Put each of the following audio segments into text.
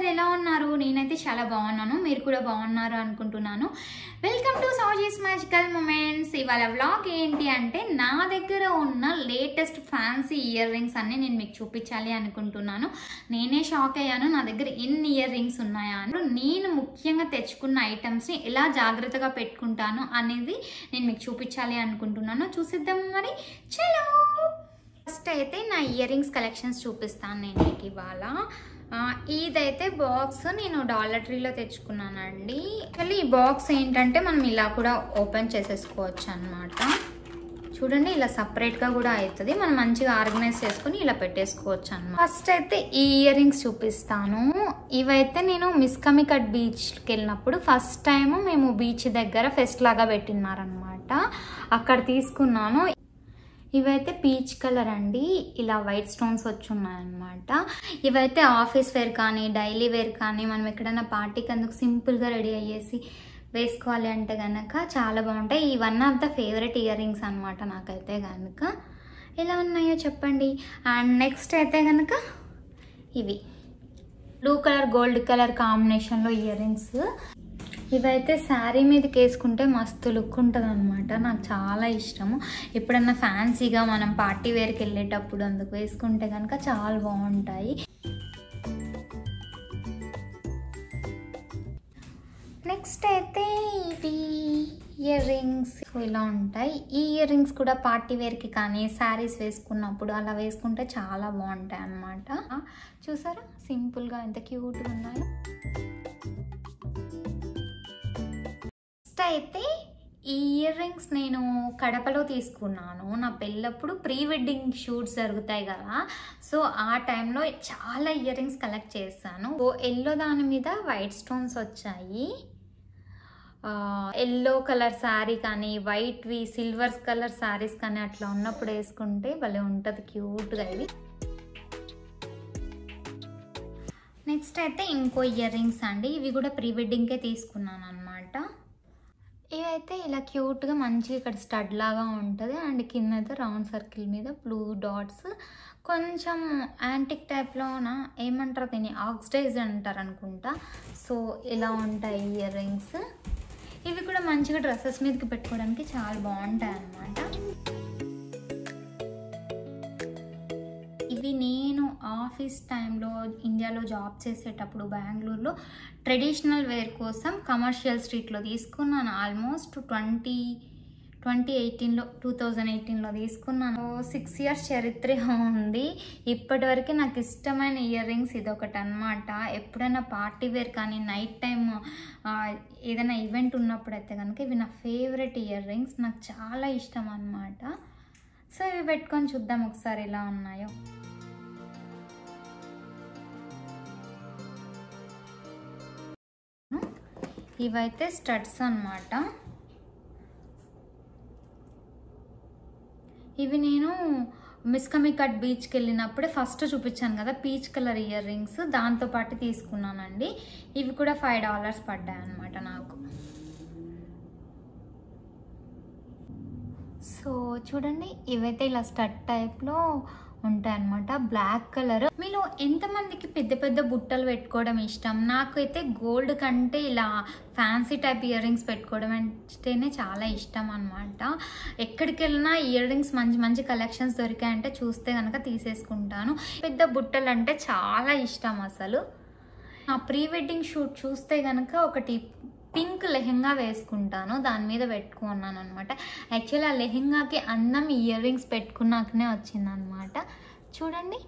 అందరు ఎలా ఉన్నారు? నేనైతే చాలా బాగున్నాను, మీరు కూడా బాగున్నారు అనుకుంటున్నాను. వెల్కమ్ టు సౌజీస్ మ్యాజికల్ మూమెంట్స్. ఇవాళ వ్లాగ్ ఏంటి అంటే నా దగ్గర ఉన్న లేటెస్ట్ ఫ్యాన్సీ ఇయర్ రింగ్స్ అన్ని నేను మీకు చూపించాలి అనుకుంటున్నాను. నేనే షాక్ అయ్యాను, నా దగ్గర ఎన్ని ఇయర్ రింగ్స్ ఉన్నాయా అని. నేను ముఖ్యంగా తెచ్చుకున్న ఐటమ్స్ని ఎలా జాగ్రత్తగా పెట్టుకుంటాను అనేది నేను మీకు చూపించాలి అనుకుంటున్నాను. చూసిద్దాం మరి, చలో. ఫస్ట్ అయితే నా ఇయర్ రింగ్స్ కలెక్షన్స్ చూపిస్తాను నేను మీకు ఇవాళ. ఇదైతే బాక్స్ నేను డాలర్ ట్రీలో తెచ్చుకున్నానండి. యాక్చువల్లీ ఈ బాక్స్ ఏంటంటే మనం ఇలా కూడా ఓపెన్ చేసేసుకోవచ్చు అనమాట. చూడండి, ఇలా సపరేట్గా కూడా అవుతుంది, మనం మంచిగా ఆర్గనైజ్ చేసుకుని ఇలా పెట్టేసుకోవచ్చు అనమాట. ఫస్ట్ అయితే ఈ ఇయర్ రింగ్స్ చూపిస్తాను. ఇవైతే నేను మిస్కమికట్ బీచ్కి వెళ్ళినప్పుడు ఫస్ట్ టైం మేము బీచ్ దగ్గర ఫెస్ట్ లాగా పెట్టినారనమాట, అక్కడ తీసుకున్నాను. ఇవైతే పీచ్ కలర్ అండి, ఇలా వైట్ స్టోన్స్ వచ్చి ఉన్నాయన్నమాట. ఇవైతే ఆఫీస్ వేర్ కానీ డైలీ వేర్ కానీ మనం ఎక్కడైనా పార్టీకి అందుకు సింపుల్గా రెడీ అయ్యేసి వేసుకోవాలి అంటే కనుక చాలా బాగుంటాయి. ఈ one of the favourite ear rings అనమాట నాకైతే కనుక. ఎలా ఉన్నాయో చెప్పండి. అండ్ నెక్స్ట్ అయితే కనుక ఇవి బ్లూ కలర్ గోల్డ్ కలర్ కాంబినేషన్లో ఇయర్ రింగ్స్. ఇవైతే శారీ మీదకి వేసుకుంటే మస్తు లుక్ ఉంటుంది అనమాట, నాకు చాలా ఇష్టము. ఎప్పుడన్నా ఫ్యాన్సీగా మనం పార్టీ వేర్కి వెళ్ళేటప్పుడు అందుకు వేసుకుంటే కనుక చాలా బాగుంటాయి. నెక్స్ట్ అయితే ఇవి ఇయర్ రింగ్స్ ఇలా ఉంటాయి. ఈ ఇయర్ రింగ్స్ కూడా పార్టీ వేర్కి కానీ శారీస్ వేసుకున్నప్పుడు అలా వేసుకుంటే చాలా బాగుంటాయి అన్నమాట. చూసారా సింపుల్గా ఎంత క్యూట్గా ఉన్నాయో. అయితే ఈ ఇయర్ రింగ్స్ నేను కడపలో తీసుకున్నాను. నా పెళ్ళప్పుడు ప్రీ వెడ్డింగ్ షూట్స్ జరుగుతాయి కదా, సో ఆ టైంలో చాలా ఇయర్ రింగ్స్ కలెక్ట్ చేశాను. ఎల్లో దాని మీద వైట్ స్టోన్స్ వచ్చాయి. ఎల్లో కలర్ శారీ కానీ వైట్వి సిల్వర్ కలర్ శారీస్ కానీ అట్లా ఉన్నప్పుడు వేసుకుంటే భలే ఉంటుంది క్యూట్గా ఇవి. నెక్స్ట్ అయితే ఇంకో ఇయర్ రింగ్స్ అండి, ఇవి కూడా ప్రీ వెడ్డింగ్కే తీసుకున్నాను అనమాట. ఇవైతే ఇలా క్యూట్గా మంచిగా ఇక్కడ స్టడ్ లాగా ఉంటుంది, అండ్ కింద అయితే రౌండ్ సర్కిల్ మీద బ్లూ డాట్స్, కొంచెం యాంటిక్ టైప్లోన ఏమంటారు దీన్ని, ఆక్సిడైజ్ అంటారు అనుకుంటా. సో ఇలా ఉంటాయి ఇయర్ రింగ్స్. ఇవి కూడా మంచిగా డ్రెస్సెస్ మీదకి పెట్టుకోవడానికి చాలా బాగుంటాయి అన్నమాట. ఇవి నేను ఆఫీస్ టైంలో ఇండియాలో జాబ్ చేసేటప్పుడు బెంగళూరులో ట్రెడిషనల్ వేర్ కోసం కమర్షియల్ స్ట్రీట్లో తీసుకున్నాను. ఆల్మోస్ట్ 2018లో తీసుకున్నాను. 6 years చరిత్ర ఉంది. ఇప్పటివరకు నాకు ఇష్టమైన ఇయర్ రింగ్స్ ఇదొకటి అనమాట. ఎప్పుడైనా పార్టీ వేర్ కానీ నైట్ టైం ఏదైనా ఈవెంట్ ఉన్నప్పుడు అయితే కనుక ఇవి నా ఫేవరెట్ ఇయర్ రింగ్స్, నాకు చాలా ఇష్టం అనమాట. సో ఇవి పెట్టుకొని చూద్దాం ఒకసారి ఎలా ఉన్నాయో. ఇవైతే స్టడ్స్ అన్నమాట. ఇవి నేను మిస్కమికట్ బీచ్కి వెళ్ళినప్పుడే ఫస్ట్ చూపించాను కదా పీచ్ కలర్ ఇయర్ రింగ్స్, దాంతోపాటు తీసుకున్నానండి. ఇవి కూడా $5 పడ్డాయి అన్నమాట నాకు. సో చూడండి, ఇవైతే ఇలా స్టడ్ టైప్లో ఉంటాయి అన్నమాట, బ్లాక్ కలర్. మీలో ఎంతమందికి పెద్ద పెద్ద బుట్టలు పెట్టుకోవడం ఇష్టం? నాకైతే గోల్డ్ కంటే ఇలా ఫ్యాన్సీ టైప్ ఇయర్ రింగ్స్ పెట్టుకోవడం అంటేనే చాలా ఇష్టం అనమాట. ఎక్కడికి వెళ్ళినా ఇయర్ రింగ్స్ మంచి మంచి కలెక్షన్స్ దొరికాయంటే చూస్తే కనుక తీసేసుకుంటాను. పెద్ద బుట్టలు అంటే చాలా ఇష్టం అసలు. నా ప్రీ వెడ్డింగ్ షూట్ చూస్తే కనుక ఒకటి పింక్ లెహెంగా వేసుకుంటాను, దాని మీద పెట్టుకున్నాను అనమాట. యాక్చువల్లీ ఆ లెహెంగాకి అందం ఇయర్ రింగ్స్ పెట్టుకున్నాకనే వచ్చిందనమాట. చూడండి,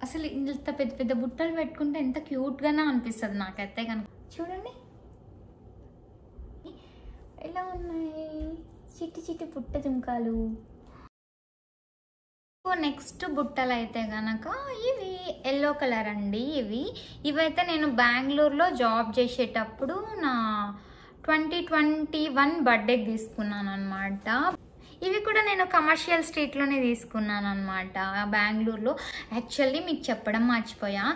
అసలు ఇంత పెద్ద పెద్ద బుట్టలు పెట్టుకుంటే ఎంత క్యూట్గానే అనిపిస్తుంది నాకైతే కనుక. చూడండి ఎలా ఉన్నాయి, చిట్టి చిట్టి పుట్ట జుంకాలు. నెక్స్ట్ బుట్టలు అయితే కనుక ఇవి ఎల్లో కలర్ అండి. ఇవైతే నేను బెంగళూరులో జాబ్ చేసేటప్పుడు నా 2021 బర్త్డేకి తీసుకున్నాను అనమాట. ఇవి కూడా నేను కమర్షియల్ స్ట్రీట్లోనే తీసుకున్నాను అనమాట బెంగళూరులో. యాక్చువల్లీ మీకు చెప్పడం మర్చిపోయా,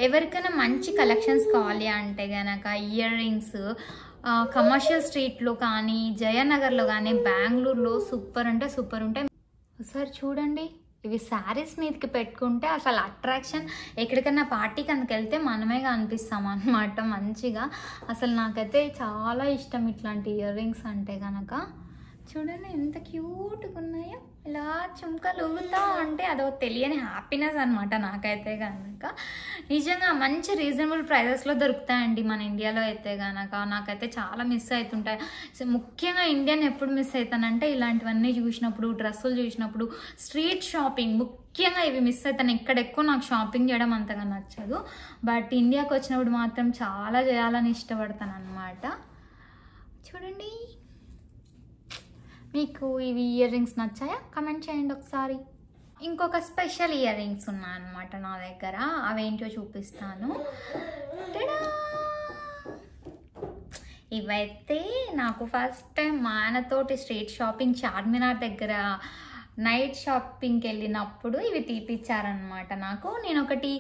ఎవరికైనా మంచి కలెక్షన్స్ కావాలి అంటే కనుక ఇయర్ రింగ్స్ కమర్షియల్ స్ట్రీట్లో కానీ జయనగర్లో కానీ బెంగళూరులో సూపర్ అంటే సూపర్ ఉంటాయి. ఒకసారి చూడండి ఇవి శారీస్ మీదకి పెట్టుకుంటే అసలు అట్రాక్షన్, ఎక్కడికైనా పార్టీకి అందుకెళ్తే మనమే కనిపిస్తాం అన్నమాట మంచిగా. అసలు నాకైతే చాలా ఇష్టం ఇట్లాంటి ఇయర్ రింగ్స్ అంటే కనుక. చూడండి ఎంత క్యూట్గా ఉన్నాయో, ఇలా చుంకలు ఊగుతా అంటే అదో తెలియని హ్యాపీనెస్ అనమాట నాకైతే కనుక. నిజంగా మంచి రీజనబుల్ ప్రైజెస్లో దొరుకుతాయండి మన ఇండియాలో అయితే కనుక. నాకైతే చాలా మిస్ అవుతుంటాయి. ముఖ్యంగా ఇండియన్ ఎప్పుడు మిస్ అవుతానంటే ఇలాంటివన్నీ చూసినప్పుడు, డ్రెస్సులు చూసినప్పుడు, స్ట్రీట్ షాపింగ్ ముఖ్యంగా ఇవి మిస్ అవుతాను. ఇక్కడ ఎక్కువ నాకు షాపింగ్ చేయడం అంతగా నచ్చదు, బట్ ఇండియాకి వచ్చినప్పుడు మాత్రం చాలా చేయాలని ఇష్టపడతాను అనమాట. చూడండి, మీకు ఇవి ఇయర్ రింగ్స్ నచ్చాయా? కమెంట్ చేయండి ఒకసారి. ఇంకొక స్పెషల్ ఇయర్ రింగ్స్ ఉన్నాయన్నమాట నా దగ్గర, అవేంటో చూపిస్తాను. ఇవైతే నాకు ఫస్ట్ టైం మా ఆయనతోటి స్ట్రీట్ షాపింగ్ చార్మినార్ దగ్గర నైట్ షాపింగ్కి వెళ్ళినప్పుడు ఇవి తీపిచ్చారనమాట నాకు. నేను ఒకటి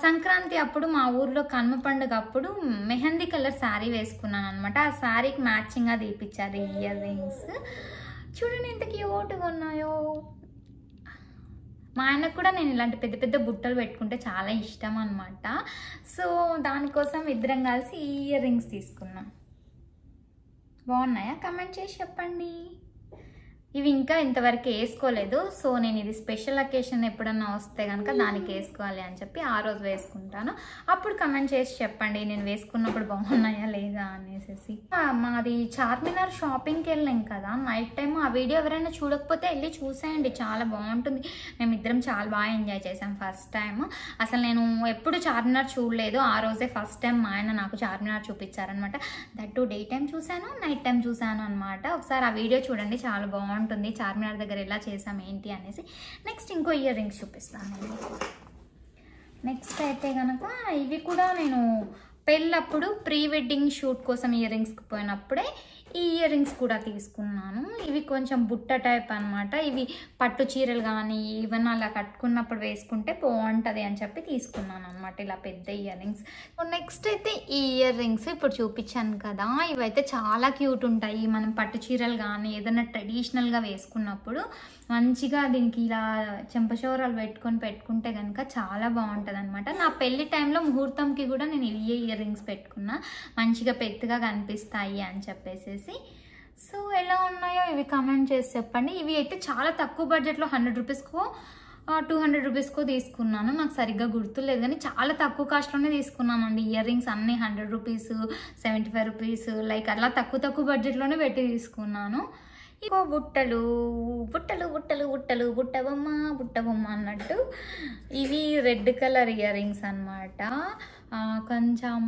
సంక్రాంతి అప్పుడు మా ఊర్లో కనుమ పండుగ అప్పుడు మెహందీ కలర్ శారీ వేసుకున్నాను అనమాట. ఆ శారీకి మ్యాచింగ్గా తీపిచ్చారు ఈ ఇయర్ రింగ్స్. చూడండి ఎంత క్యూట్గా ఉన్నాయో. మా ఆయనకు కూడా నేను ఇలాంటి పెద్ద పెద్ద బుట్టలు పెట్టుకుంటే చాలా ఇష్టం అనమాట. సో దానికోసం ఇద్దరం కలిసి ఈ ఇయర్ రింగ్స్ తీసుకున్నాం. బాగున్నాయా? కమెంట్ చేసి చెప్పండి. ఇవి ఇంకా ఇంతవరకు వేసుకోలేదు, సో నేను ఇది స్పెషల్ అకేషన్ ఎప్పుడన్నా వస్తే కనుక దానికి వేసుకోవాలి అని చెప్పి ఆ రోజు వేసుకుంటాను. అప్పుడు కమెంట్ చేసి చెప్పండి నేను వేసుకున్నప్పుడు బాగున్నాయా లేదా అనేసి. మాది చార్మినార్ షాపింగ్కి వెళ్ళాం కదా నైట్ టైం. ఆ వీడియో ఎవరైనా చూడకపోతే వెళ్ళి చూసేయండి, చాలా బాగుంటుంది. మేమిద్దరం చాలా బాగా ఎంజాయ్ చేసాం ఫస్ట్ టైం. అసలు నేను ఎప్పుడు చార్మినార్ చూడలేదు, ఆ రోజే ఫస్ట్ టైం మా ఆయన నాకు చార్మినార్ చూపించారనమాట. దట్ డే టైం చూశాను, నైట్ టైం చూశాను అనమాట. ఒకసారి ఆ వీడియో చూడండి, చాలా బాగుంటుంది చార్మినార్ దగ్గర ఎలా చేసాం ఏంటి అనేసి. నెక్స్ట్ ఇంకో ఇయర్ రింగ్స్ చూపిస్తాను నేను. నెక్స్ట్ అయితే కనుక ఇవి కూడా నేను పెళ్ళప్పుడు ప్రీ వెడ్డింగ్ షూట్ కోసం ఇయర్ రింగ్స్కి పోయినప్పుడే ఈ ఇయర్ రింగ్స్ కూడా తీసుకున్నాను. ఇవి కొంచెం బుట్ట టైప్ అనమాట. ఇవి పట్టు చీరలు కానీ ఈవెన్ అలా కట్టుకున్నప్పుడు వేసుకుంటే బాగుంటుంది అని చెప్పి తీసుకున్నాను అనమాట ఇలా పెద్ద ఇయర్ రింగ్స్. నెక్స్ట్ అయితే ఈ ఇయర్ రింగ్స్ ఇప్పుడు చూపించాను కదా, ఇవైతే చాలా క్యూట్ ఉంటాయి. మనం పట్టు చీరలు కానీ ఏదైనా ట్రెడిషనల్గా వేసుకున్నప్పుడు మంచిగా దీనికి ఇలా చెంపశోరాలు పెట్టుకుంటే కనుక చాలా బాగుంటుంది అనమాట. నా పెళ్లి టైంలో ముహూర్తంకి కూడా నేను ఇవే ఇయర్ రింగ్స్ పెట్టుకున్నా, మంచిగా పెద్దగా కనిపిస్తాయి అని చెప్పేసి. సో ఎలా ఉన్నాయో ఇవి కమెంట్ చేసి చెప్పండి. ఇవి అయితే చాలా తక్కువ బడ్జెట్లో 100 రూపీస్కో 200 రూపీస్కో తీసుకున్నాను, నాకు సరిగ్గా గుర్తులేదు కానీ చాలా తక్కువ కాస్ట్లోనే తీసుకున్నాను అండి. ఇయర్ రింగ్స్ అన్నీ 100 రూపీస్ 75 రూపీస్ లైక్ అలా తక్కువ బడ్జెట్లోనే పెట్టి తీసుకున్నాను. ఇంకో బుట్టలు బుట్టలు బుట్టలు బుట్టలు బుట్టబొమ్మ అన్నట్టు ఇవి రెడ్ కలర్ ఇయర్ రింగ్స్ అనమాట. కొంచెం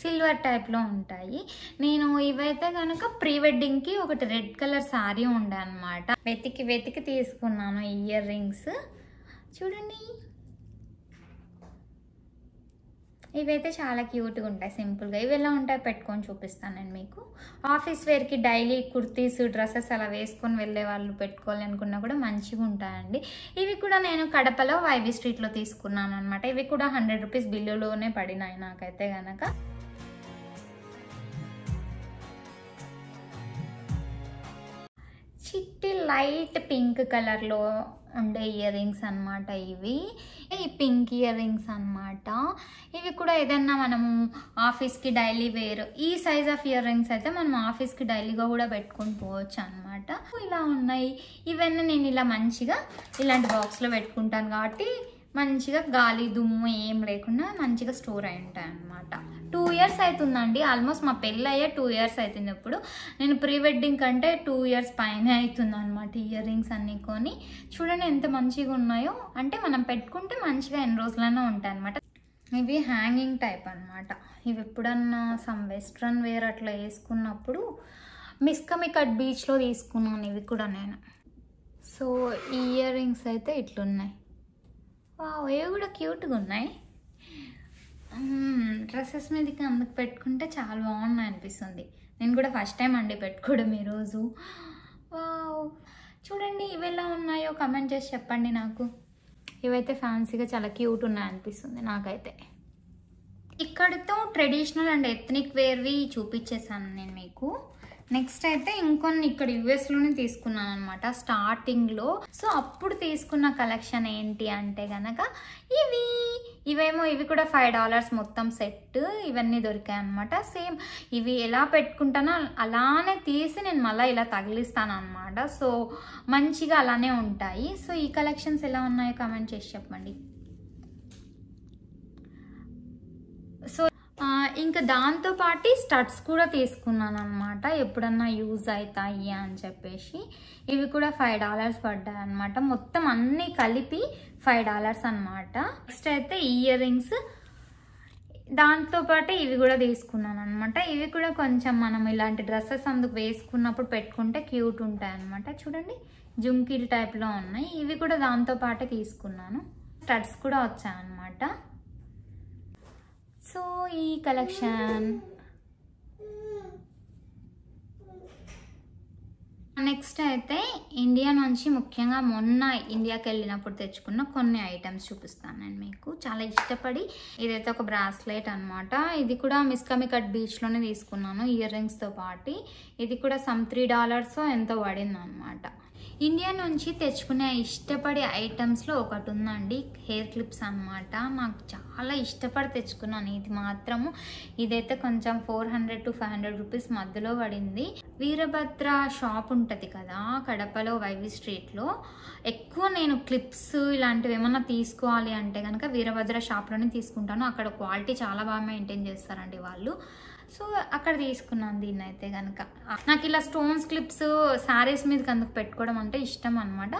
సిల్వర్ టైప్లో ఉంటాయి. నేను ఇవైతే కనుక ప్రీ వెడ్డింగ్కి ఒకటి రెడ్ కలర్ శారీ ఉండే అనమాట, వెతికి తీసుకున్నాను ఇయర్ రింగ్స్. చూడండి ఇవైతే చాలా క్యూట్గా ఉంటాయి, సింపుల్గా. ఇవి ఎలా ఉంటాయి పెట్టుకొని చూపిస్తాను నేను మీకు. ఆఫీస్ వేర్కి డైలీ కుర్తీస్ డ్రెస్సెస్ అలా వేసుకొని వెళ్ళే వాళ్ళు పెట్టుకోవాలి అనుకున్నా కూడా మంచిగా ఉంటాయండి. ఇవి కూడా నేను కడపలో వైవి స్ట్రీట్లో తీసుకున్నాను అనమాట. ఇవి కూడా 100 రూపీస్ బిల్లులోనే పడినాయి నాకైతే కనుక. చిట్టి లైట్ పింక్ కలర్లో ఉండే ఇయర్ రింగ్స్ అనమాట ఇవి. ఈ పింక్ ఇయర్ రింగ్స్ అనమాట. ఇవి కూడా ఏదన్నా మనము ఆఫీస్కి డైలీ వేర్, ఈ సైజ్ ఆఫ్ ఇయర్ రింగ్స్ అయితే మనం ఆఫీస్కి డైలీగా కూడా పెట్టుకొని పోవచ్చు అనమాట. ఇలా ఉన్నాయి. ఇవన్నీ నేను ఇలా మంచిగా ఇలాంటి బాక్స్లో పెట్టుకుంటాను కాబట్టి మంచిగా గాలి దుమ్ము ఏం లేకుండా మంచిగా స్టోర్ అయి ఉంటాయి అనమాట. 2 years అవుతుందండి, ఆల్మోస్ట్ మా పెళ్ళి అయ్యే 2 years అవుతుంది. ఇప్పుడు నేను ప్రీ వెడ్డింగ్ కంటే 2 years పైన అవుతుంది అనమాట ఇయర్ రింగ్స్ అన్నీ కొని. చూడండి ఎంత మంచిగా ఉన్నాయో, అంటే మనం పెట్టుకుంటే మంచిగా ఎన్ని రోజులైనా ఉంటాయి అనమాట. ఇవి హ్యాంగింగ్ టైప్ అనమాట. ఇవి ఎప్పుడన్నా సమ్ వెస్ట్రన్ వేర్ అట్లా వేసుకున్నప్పుడు మిస్కమికట్ బీచ్లో తీసుకున్నాను ఇవి కూడా నేను. సో ఈ ఇయర్ రింగ్స్ అయితే ఇట్లున్నాయి. ఇవి కూడా క్యూట్గా ఉన్నాయి. డ్రెస్సెస్ మీదకి అందుకు పెట్టుకుంటే చాలా బాగున్నాయి అనిపిస్తుంది. నేను కూడా ఫస్ట్ టైం అండి పెట్టుకోవడం ఈరోజు. చూడండి ఇవి ఎలా ఉన్నాయో కమెంట్ చేసి చెప్పండి నాకు. ఇవైతే ఫ్యాన్సీగా చాలా క్యూట్ ఉన్నాయి అనిపిస్తుంది నాకైతే. ఇక్కడితో ట్రెడిషనల్ అండ్ ఎథ్నిక్ వేర్వి చూపించేసాను నేను మీకు. నెక్స్ట్ అయితే ఇంకొన్ని ఇక్కడ యుఎస్లోనే తీసుకున్నాను అనమాట స్టార్టింగ్లో. సో అప్పుడు తీసుకున్న కలెక్షన్ ఏంటి అంటే కనుక ఇవి కూడా $5 మొత్తం సెట్. ఇవన్నీ దొరికాయి అనమాట. సేమ్ ఇవి ఎలా పెట్టుకుంటానో అలానే తీసి నేను మళ్ళీ ఇలా తగిలిస్తాను అనమాట. సో మంచిగా అలానే ఉంటాయి. సో ఈ కలెక్షన్స్ ఎలా ఉన్నాయో కామెంట్ చేసి చెప్పండి. సో ఇంకా దాంతోపాటు స్టడ్స్ కూడా తీసుకున్నాను అనమాట, ఎప్పుడన్నా యూజ్ అవుతాయి అని చెప్పేసి. ఇవి కూడా $5 పడ్డాయి అనమాట. మొత్తం అన్నీ కలిపి $5 అనమాట. నెక్స్ట్ అయితే ఇయర్ రింగ్స్, దాంతోపాటు ఇవి కూడా తీసుకున్నాను అనమాట. ఇవి కూడా కొంచెం మనం ఇలాంటి డ్రెస్సెస్ అందుకు వేసుకున్నప్పుడు పెట్టుకుంటే క్యూట్ ఉంటాయి అనమాట. చూడండి జుంకీల్ టైప్లో ఉన్నాయి. ఇవి కూడా దాంతోపాటు తీసుకున్నాను. స్టడ్స్ కూడా వచ్చాయన్నమాట. సో ఈ కలెక్షన్. నెక్స్ట్ అయితే ఇండియా నుంచి ముఖ్యంగా మొన్న ఇండియాకి వెళ్ళినప్పుడు తెచ్చుకున్న కొన్ని ఐటమ్స్ చూపిస్తాను నేను మీకు. చాలా ఇష్టపడి ఇదైతే ఒక బ్రాస్లెట్ అనమాట. ఇది కూడా మిస్కమికట్ బీచ్లోనే తీసుకున్నాను ఇయర్ రింగ్స్తో పాటు. ఇది కూడా సమ్ $3 ఎంతో పడింది అనమాట. ఇండియా నుంచి తెచ్చుకునే ఇష్టపడే ఐటమ్స్లో ఒకటి ఉందండి, హెయిర్ క్లిప్స్ అనమాట. నాకు చాలా ఇష్టపడి తెచ్చుకున్నాను ఇది మాత్రము. ఇదైతే కొంచెం 400 to 500 రూపీస్ మధ్యలో పడింది. వీరభద్ర షాప్ ఉంటుంది కదా కడపలో వైవి స్ట్రీట్లో. ఎక్కువ నేను క్లిప్స్ ఇలాంటివి ఏమన్నా తీసుకోవాలి అంటే కనుక వీరభద్ర షాప్లోనే తీసుకుంటాను. అక్కడ క్వాలిటీ చాలా బాగా మెయింటైన్ చేస్తారండి వాళ్ళు. సో అక్కడ తీసుకున్నాను దీన్ని అయితే కనుక. నాకు ఇలా స్టోన్స్ క్లిప్స్ శారీస్ మీదకి అందుకు పెట్టుకోవడం అంటే ఇష్టం అనమాట.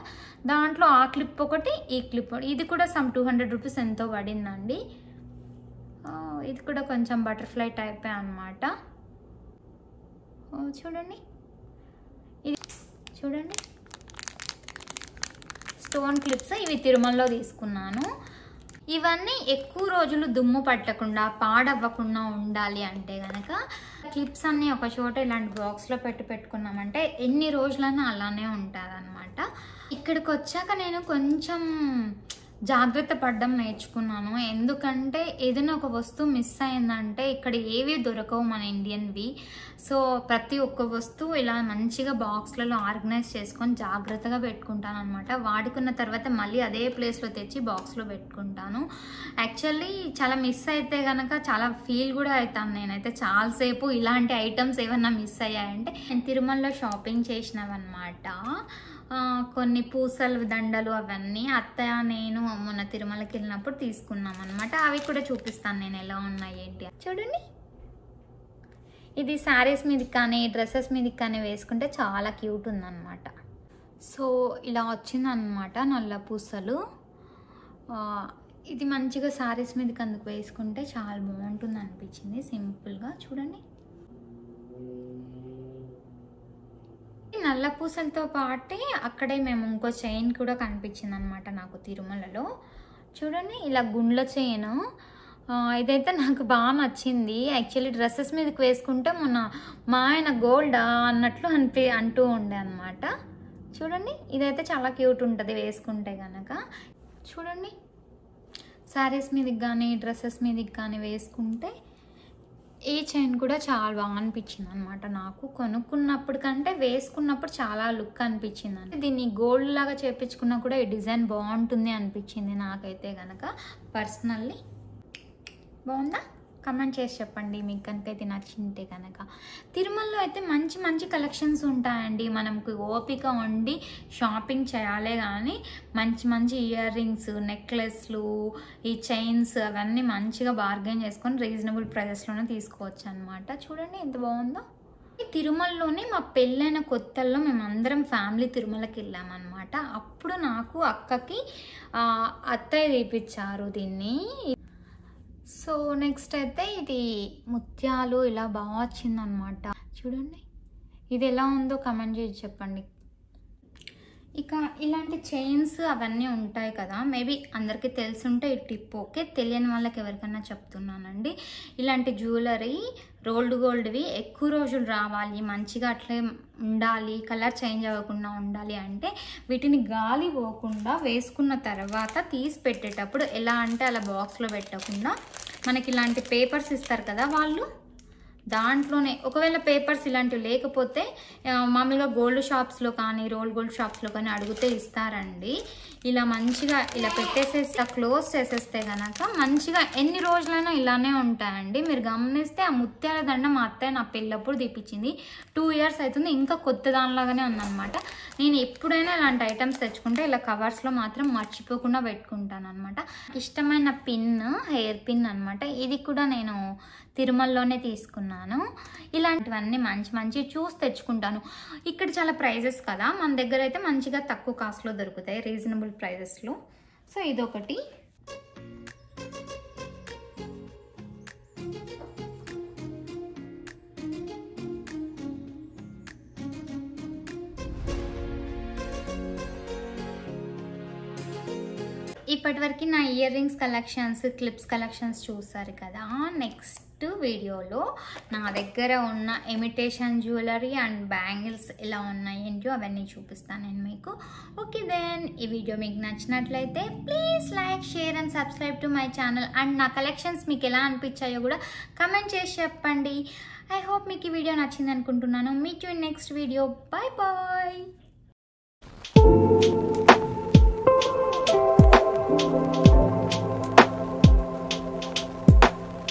దాంట్లో ఆ క్లిప్ ఒకటి, ఈ క్లిప్ ఒకటి. ఇది కూడా సమ్ 200 రూపీస్ ఎంతో పడిందండి. ఇది కూడా కొంచెం బటర్ఫ్లై టైపే అనమాట. చూడండి, ఇది చూడండి స్టోన్ క్లిప్స్. ఇవి తిరుమలలో తీసుకున్నాను. ఇవన్నీ ఎక్కువ రోజులు దుమ్ము పట్టకుండా పాడవ్వకుండా ఉండాలి అంటే కనుక క్లిప్స్ అన్నీ ఒక చోట ఇలాంటి బాక్స్లో పెట్టుకున్నామంటే ఎన్ని రోజులైనా అలానే ఉంటుంది అనమాట. ఇక్కడికి వచ్చాక నేను కొంచెం జాగ్రత్త పడడం నేర్చుకున్నాను. ఎందుకంటే ఏదైనా ఒక వస్తువు మిస్ అయిందంటే ఇక్కడ ఏవి దొరకవు మన ఇండియన్వి. సో ప్రతి ఒక్క వస్తువు ఇలా మంచిగా బాక్స్లలో ఆర్గనైజ్ చేసుకొని జాగ్రత్తగా పెట్టుకుంటాను అనమాట. వాడుకున్న తర్వాత మళ్ళీ అదే ప్లేస్లో తెచ్చి బాక్స్లో పెట్టుకుంటాను. యాక్చువల్లీ చాలా మిస్ అయితే కనుక చాలా ఫీల్ కూడా అవుతాను నేనైతే. చాలాసేపు ఇలాంటి ఐటమ్స్ ఏమన్నా మిస్ అయ్యాయంటే నేను తిరుమలలో షాపింగ్ చేసినవన్నమాట. కొన్ని పూసలు దండలు అవన్నీ అత్తయ్య నేను మొన్న తిరుమలకి వెళ్ళినప్పుడు తీసుకున్నాం అనమాట. అవి కూడా చూపిస్తాను నేను ఎలా ఉన్నాయి ఏంటి. చూడండి, ఇది శారీస్ మీదకి కానీ డ్రెస్సెస్ మీదకి కానీ వేసుకుంటే చాలా క్యూట్ ఉందన్నమాట. సో ఇలా వచ్చిందనమాట నల్ల పూసలు. ఇది మంచిగా శారీస్ మీదకి అందుకు వేసుకుంటే చాలా బాగుంటుంది అనిపించింది సింపుల్గా. చూడండి, నల్ల పూసలతో పాటే అక్కడే మేము ఇంకో చైన్ కూడా కనిపించింది అనమాట నాకు తిరుమలలో. చూడండి, ఇలా గుండ్ల చైన్. ఇదైతే నాకు బాగా నచ్చింది. యాక్చువల్లీ డ్రెస్సెస్ మీదకి వేసుకుంటే మొన్న మా ఆయన గోల్డ్ అన్నట్లు అంటూ ఉండే అనమాట. చూడండి, ఇదైతే చాలా క్యూట్ ఉంటుంది వేసుకుంటే కనుక. చూడండి, శారీస్ మీదకి కానీ డ్రెస్సెస్ మీదకి కానీ వేసుకుంటే ఈ చైన్ కూడా చాలా బాగా అనిపించింది అనమాట నాకు. కొనుక్కున్నప్పుడు కంటే వేసుకున్నప్పుడు చాలా లుక్ అనిపించింది అండి. దీన్ని గోల్డ్ లాగా చేపించుకున్నా కూడా ఈ డిజైన్ బాగుంటుంది అనిపించింది నాకైతే కనుక. పర్సనల్లీ బాగుందా? కమెంట్ చేసి చెప్పండి మీకు కనుక అయితే నచ్చింటే కనుక. తిరుమలలో అయితే మంచి మంచి కలెక్షన్స్ ఉంటాయండి. మనకు ఓపిక ఉండి షాపింగ్ చేయాలే కానీ మంచి మంచి ఇయర్ రింగ్స్, నెక్లెస్లు, ఈ చైన్స్ అవన్నీ మంచిగా బార్గెన్ చేసుకొని రీజనబుల్ ప్రైజెస్లోనే తీసుకోవచ్చు అనమాట. చూడండి ఎంత బాగుందో. తిరుమలలోనే మా పెళ్ళైన కొత్తల్లో మేమందరం ఫ్యామిలీ తిరుమలకి వెళ్ళామన్నమాట. అప్పుడు నాకు అక్కకి అత్తయ్య తీపిచ్చారు దీన్ని. సో నెక్స్ట్ అయితే ఇది ముత్యాలు ఇలా బాగా వచ్చిందనమాట. చూడండి, ఇది ఎలా ఉందో కమెంట్ చేసి చెప్పండి. ఇక ఇలాంటి చైన్స్ అవన్నీ ఉంటాయి కదా, మేబీ అందరికీ తెలుసుంటే ఈ టిప్ ఓకే, తెలియని వాళ్ళకి ఎవరికైనా చెప్తున్నానండి. ఇలాంటి జ్యువెలరీ రోల్డ్ గోల్డ్వి ఎక్కువ రోజులు రావాలి, మంచిగా అట్లే ఉండాలి, కలర్ చేంజ్ అవ్వకుండా ఉండాలి అంటే వీటిని గాలి పోకుండా వేసుకున్న తర్వాత తీసి పెట్టేటప్పుడు ఎలా అంటే అలా బాక్స్లో పెట్టకుండా మనకి ఇలాంటి పేపర్స్ ఇస్తారు కదా వాళ్ళు, దాంట్లోనే ఒకవేళ పేపర్స్ ఇలాంటివి లేకపోతే మామూలుగా గోల్డ్ షాప్స్లో కానీ గోల్డ్ షాప్స్లో కానీ అడిగితే ఇస్తారండి. ఇలా మంచిగా ఇలా పెట్టేసేసి క్లోజ్ చేసేస్తే కనుక మంచిగా ఎన్ని రోజులైనా ఇలానే ఉంటాయండి. మీరు గమనిస్తే ఆ ముత్యాల దండ మా అత్తయ్య నా పెళ్ళప్పుడు తీపిచ్చింది. 2 years అవుతుంది, ఇంకా కొత్త దానిలాగానే ఉందన్నమాట. నేను ఎప్పుడైనా ఇలాంటి ఐటమ్స్ తెచ్చుకుంటే ఇలా కవర్స్లో మాత్రం మర్చిపోకుండా పెట్టుకుంటాను అనమాట. ఇష్టమైన పిన్, హెయిర్ పిన్ అనమాట. ఇది కూడా నేను తిరుమలలోనే తీసుకున్నాను. ఇలాంటివన్నీ మంచి చూసి తెచ్చుకుంటాను. ఇక్కడ చాలా ప్రైజెస్ కదా, మన దగ్గర అయితే మంచిగా తక్కువ కాస్ట్లో దొరుకుతాయి, రీజనబుల్ ప్రైజెస్లో. సో ఇదొకటి. ఇప్పటివరకు నా ear rings collections, clips collections చూసారు కదా. నెక్స్ట్ వీడియోలో నా దగ్గర ఉన్న ఇమిటేషన్ జ్యువెలరీ అండ్ బ్యాంగిల్స్ ఎలా ఉన్నాయి ఏంటో అవన్నీ చూపిస్తాను నేను మీకు. ఓకే దెన్, ఈ వీడియో మీకు నచ్చినట్లయితే please like, share and subscribe to my channel. And నా కలెక్షన్స్ మీకు ఎలా అనిపించాయో కూడా కమెంట్ చేసి చెప్పండి. ఐ హోప్ మీకు ఈ వీడియో నచ్చింది అనుకుంటున్నాను. Meet you in next video. Bye bye.